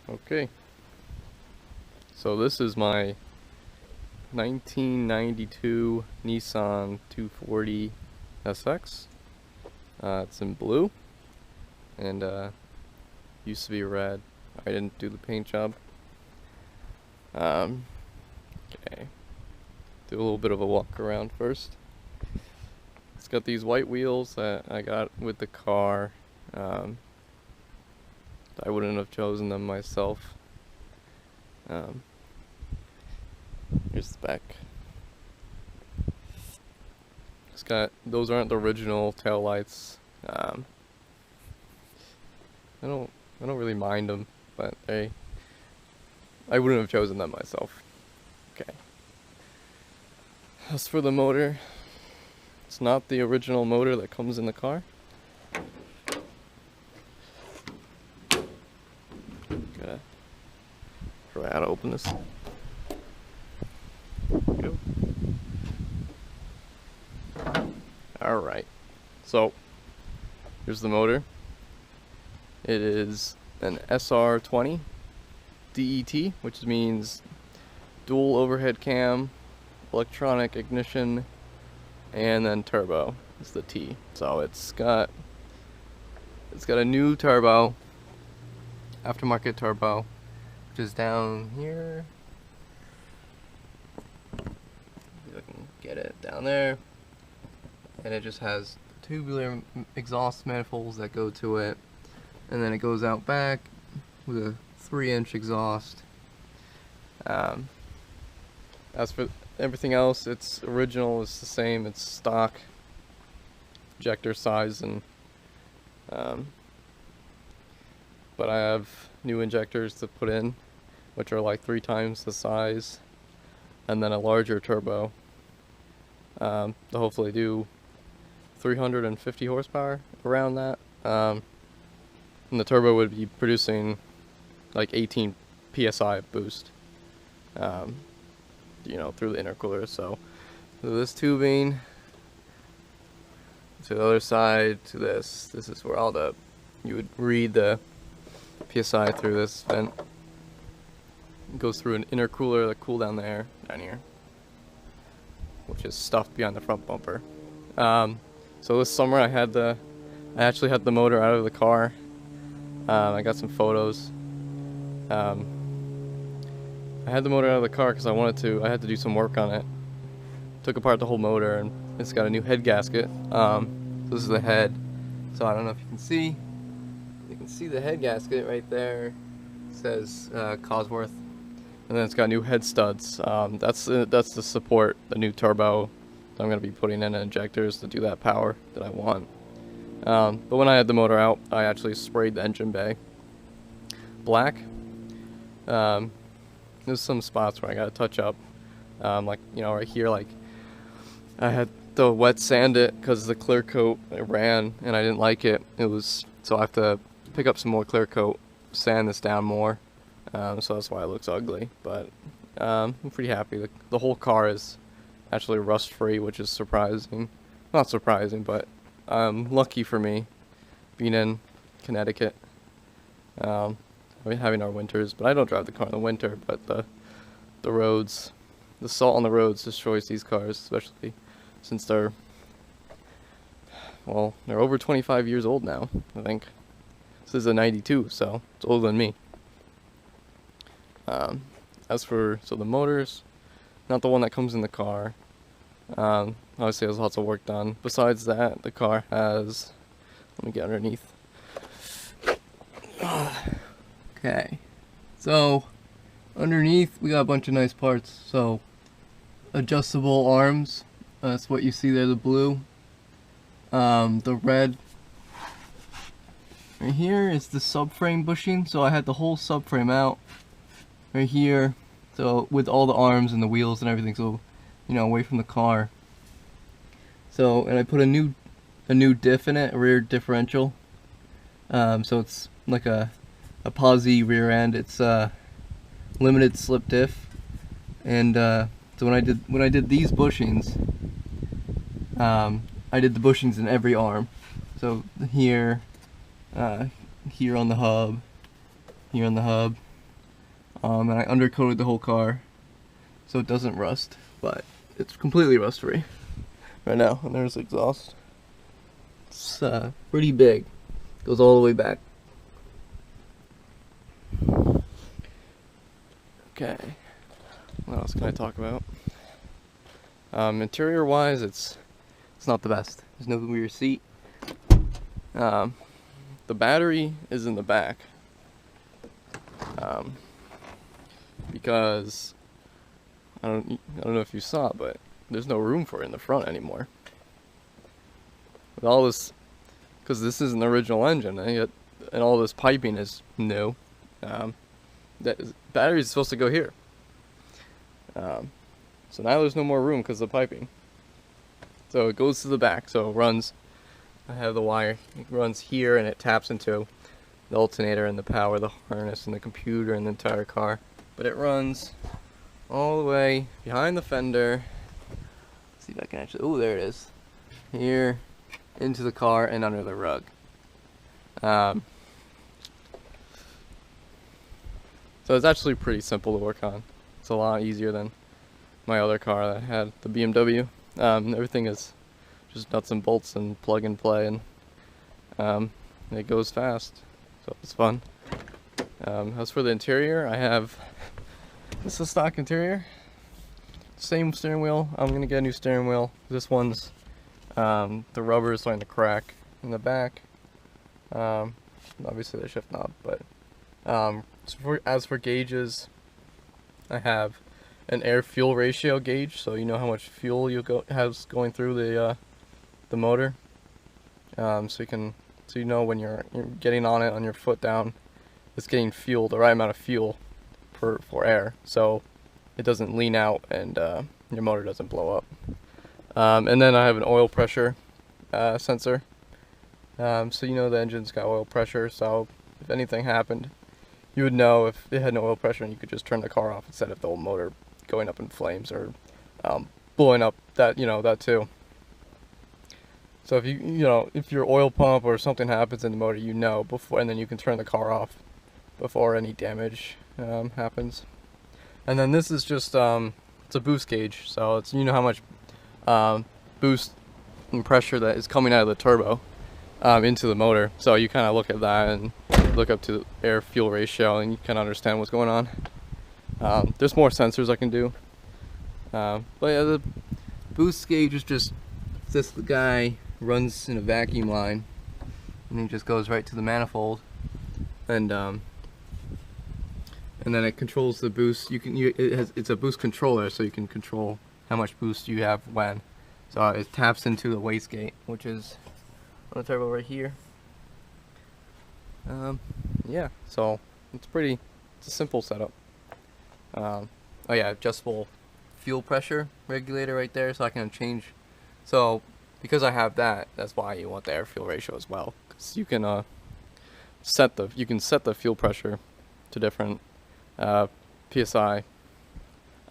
Okay, so this is my 1992 Nissan 240 SX. It's in blue, and used to be red. I didn't do the paint job. Okay, do a little bit of a walk around first. It's got these white wheels that I got with the car. I wouldn't have chosen them myself. Here's the back. It's got, those aren't the original tail lights. I don't really mind them, but I wouldn't have chosen them myself. Okay. As for the motor, it's not the original motor that comes in the car. Gotta figure out how to open this. Go. Alright, so here's the motor. It is an SR20DET, which means dual overhead cam, electronic ignition, and then turbo is the T. So it's got a new turbo, aftermarket turbo, which is down here. If I can get it down there. And it just has tubular exhaust manifolds that go to it, and then it goes out back with a 3-inch exhaust. As for everything else, it's original, it's the same, it's stock injector size, and but I have new injectors to put in, which are like 3 times the size, and then a larger turbo to hopefully do 350 horsepower, around that. And the turbo would be producing like 18 psi boost, you know, through the intercooler. So this tubing to the other side to this is where all the, you would read the psi through this vent. It goes through an intercooler, the cool down there, down here, which is stuffed behind the front bumper. So this summer I actually had the motor out of the car. I got some photos. I had the motor out of the car because I had to do some work on it. Took apart the whole motor, and it's got a new head gasket. This is the head. So I don't know if you can see. You can see the head gasket right there. It says Cosworth. And then it's got new head studs. That's to support the new turbo. I'm going to be putting in injectors to do that power that I want. But when I had the motor out, I actually sprayed the engine bay black. There's some spots where I got to touch up, like, you know, right here, like I had to wet sand it because the clear coat, it ran and I didn't like it. So I have to pick up some more clear coat, sand this down more, so that's why it looks ugly. But I'm pretty happy. The whole car is actually rust free, which is surprising. Not surprising, but lucky for me, being in Connecticut. We're having our winters, but I don't drive the car in the winter. But the roads, the salt on the roads destroys these cars, especially since they're over 25 years old now. I think this is a 92, so it's older than me. As for the motors, not the one that comes in the car. Obviously has lots of work done. Besides that, the car has, let me get underneath. Okay, so underneath we got a bunch of nice parts. So adjustable arms, that's what you see there, the blue. The red right here is the subframe bushing, so I had the whole subframe out right here, so with all the arms and the wheels and everything, so you know, away from the car. So, and I put a new diff in it, a rear differential. So it's like a posi rear end. It's limited slip diff. And so when I did these bushings, I did the bushings in every arm. So here, here on the hub, here on the hub, and I undercoated the whole car so it doesn't rust, but it's completely rust free right now. And there's the exhaust. It's pretty big, goes all the way back. Okay, what else can I talk about? Interior wise, it's not the best. There's no rear seat. The battery is in the back, because I don't know if you saw it, but there's no room for it in the front anymore. With all this, because this is an original engine, and all this piping is new. That battery is supposed to go here. So now there's no more room because of the piping. So it goes to the back. So it runs. I have the wire. It runs here and it taps into the alternator and the power, the harness, and the computer and the entire car. But it runs all the way behind the fender. Let's see if I can actually. Oh, there it is. Here, into the car and under the rug. So it's actually pretty simple to work on. It's a lot easier than my other car that had, the BMW. Everything is just nuts and bolts and plug and play, and it goes fast, so it's fun. As for the interior, I have, this is a stock interior. Same steering wheel. I'm gonna get a new steering wheel. This one's, the rubber is starting to crack in the back. Obviously the shift knob, but as for gauges, I have an air-fuel ratio gauge, so you know how much fuel has going through the motor. So you know when you're getting on it on your foot down, it's getting fuel, the right amount of fuel for air, so it doesn't lean out and your motor doesn't blow up. And then I have an oil pressure sensor. So you know the engine's got oil pressure, so if anything happened, you would know if it had no oil pressure and you could just turn the car off instead of the whole motor going up in flames or blowing up, that too. So if if your oil pump or something happens in the motor, before, and then you can turn the car off before any damage happens. And then this is just it's a boost gauge, so it's how much boost and pressure that is coming out of the turbo into the motor. So you kind of look at that and look up to the air-fuel ratio, and you kind of understand what's going on. There's more sensors I can do, but yeah, the boost gauge is just this. The guy runs in a vacuum line, and he just goes right to the manifold, and then it controls the boost. It's a boost controller, so you can control how much boost you have when. So it taps into the wastegate, which is on the turbo right here. Yeah, so it's a simple setup. Oh yeah, adjustable fuel pressure regulator right there, so I can change. So because I have that, that's why you want the air fuel ratio as well, because you can set the fuel pressure to different psi.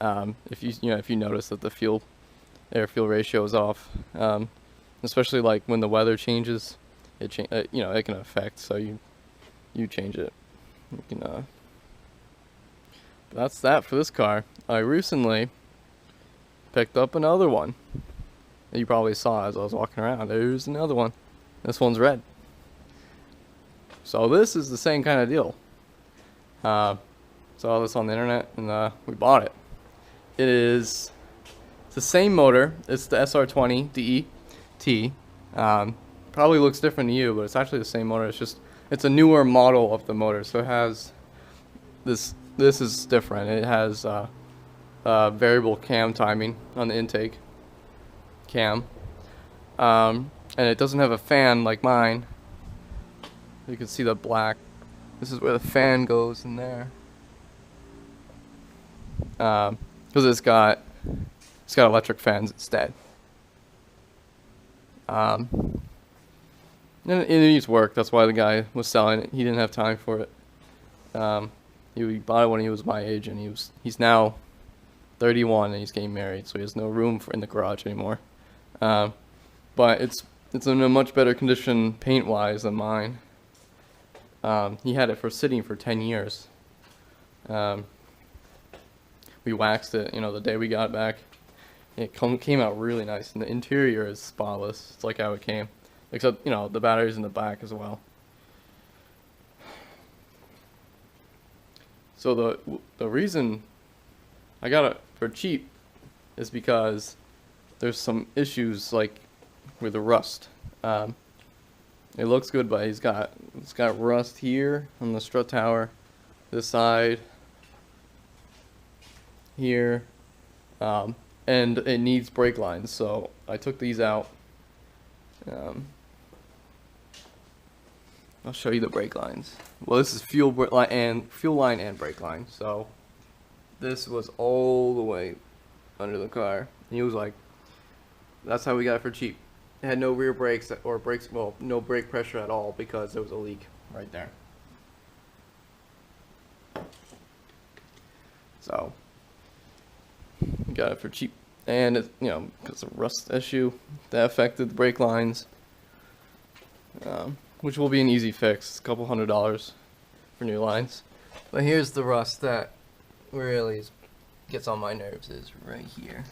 If you notice that the air fuel ratio is off, especially like when the weather changes, it can affect. So you change it. You can. That's that for this car. I recently picked up another one that you probably saw as I was walking around. There's another one. This one's red. So this is the same kind of deal. Saw this on the internet and we bought it. It's the same motor. It's the SR20DET. Probably looks different to you, but it's actually the same motor. It's a newer model of the motor. So it has this. This is different. It has variable cam timing on the intake cam, and it doesn't have a fan like mine. You can see the black. This is where the fan goes in there, because it's got electric fans instead. And it needs work. That's why the guy was selling it. He didn't have time for it. He bought it when he was my age, and he's now 31 and he's getting married, so he has no room in the garage anymore. But it's in a much better condition paint-wise than mine. He had it sitting for 10 years. we waxed it, you know, the day we got back. It came out really nice, and the interior is spotless. It's like how it came, except, you know, the battery's in the back as well. So the reason I got it for cheap is because there's some issues like with the rust. It looks good, but it's got rust here on the strut tower, this side, here, and it needs brake lines. So I took these out. I'll show you the brake lines. Well, this is fuel line and brake line. So this was all the way under the car. And he was like, "That's how we got it for cheap." It had no rear brakes or brakes, well, no brake pressure at all because there was a leak right there. So we got it for cheap, and it, you know, because of rust issue that affected the brake lines, which will be an easy fix. It's a couple $100 for new lines. But here's the rust that really gets on my nerves, is right here.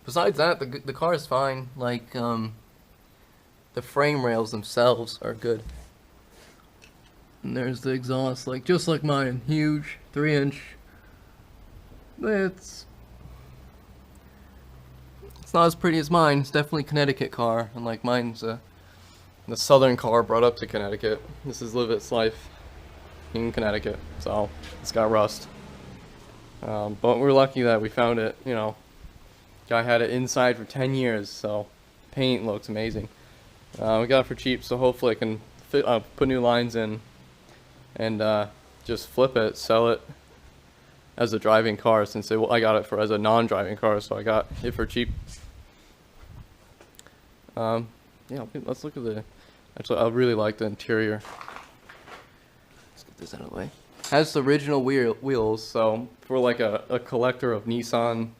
Besides that, the car is fine. Like, the frame rails themselves are good. And there's the exhaust, like just like mine, huge, 3-inch. It's not as pretty as mine. It's definitely a Connecticut car, and like mine's the southern car brought up to Connecticut. This is live its life in Connecticut, so it's got rust. But we're lucky that we found it, you know. Guy had it inside for 10 years, so paint looks amazing. We got it for cheap, so hopefully I can put new lines in and just flip it, sell it as a driving car, since I got it as a non-driving car, so I got it for cheap. Yeah, let's look at the. Actually, I really like the interior. Let's get this out of the way. Has the original wheels, so for like a collector of Nissan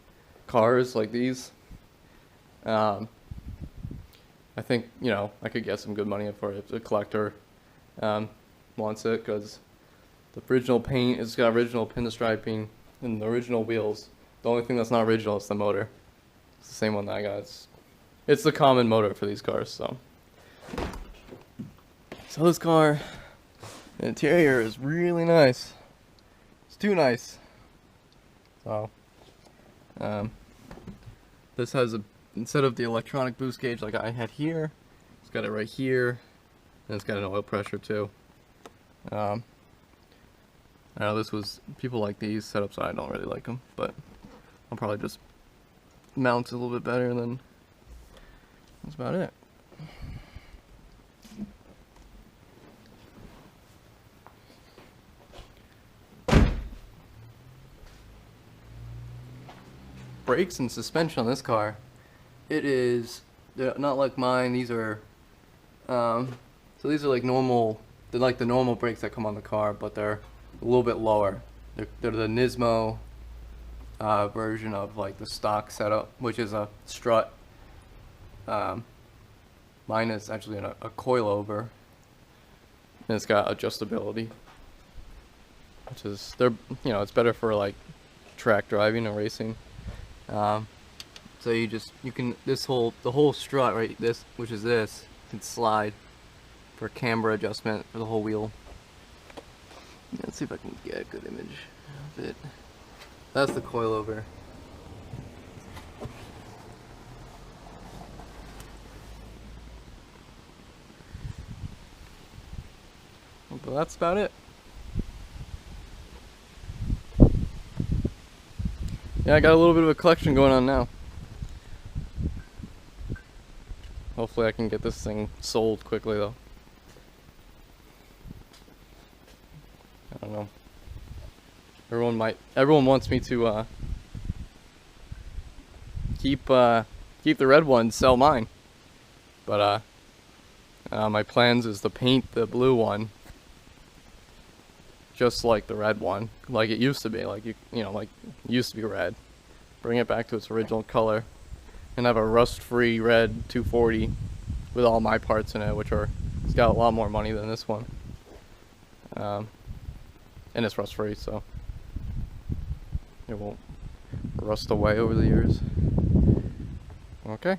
cars like these, I think, you know, I could get some good money for it if the collector wants it, because the original paint, it's got original pinstriping and the original wheels. The only thing that's not original is the motor. It's the same one that I got. It's the common motor for these cars. So this car, the interior is really nice. It's too nice. So this has instead of the electronic boost gauge like I had here, it's got it right here, and it's got an oil pressure too. I know people like these setups. I don't really like them, but I'll probably just mount it a little bit better, and then that's about it. Brakes and suspension on this car, they're not like mine. These are so these are like normal. They're like the normal brakes that come on the car, but they're a little bit lower. They're the Nismo version of like the stock setup, which is a strut. Mine is actually a coilover, and it's got adjustability, which is it's better for like track driving and racing. So you can the whole strut right, which is this, can slide for camber adjustment for the whole wheel. Let's see if I can get a good image of it. That's the coilover. But that's about it. Yeah, I got a little bit of a collection going on now. Hopefully I can get this thing sold quickly though. I don't know. Everyone wants me to keep the red one, sell mine. But my plans is to paint the blue one just like the red one, like it used to be, like it used to be red. Bring it back to its original color, and have a rust-free red 240 with all my parts in it, it's got a lot more money than this one. And it's rust-free, so it won't rust away over the years. Okay.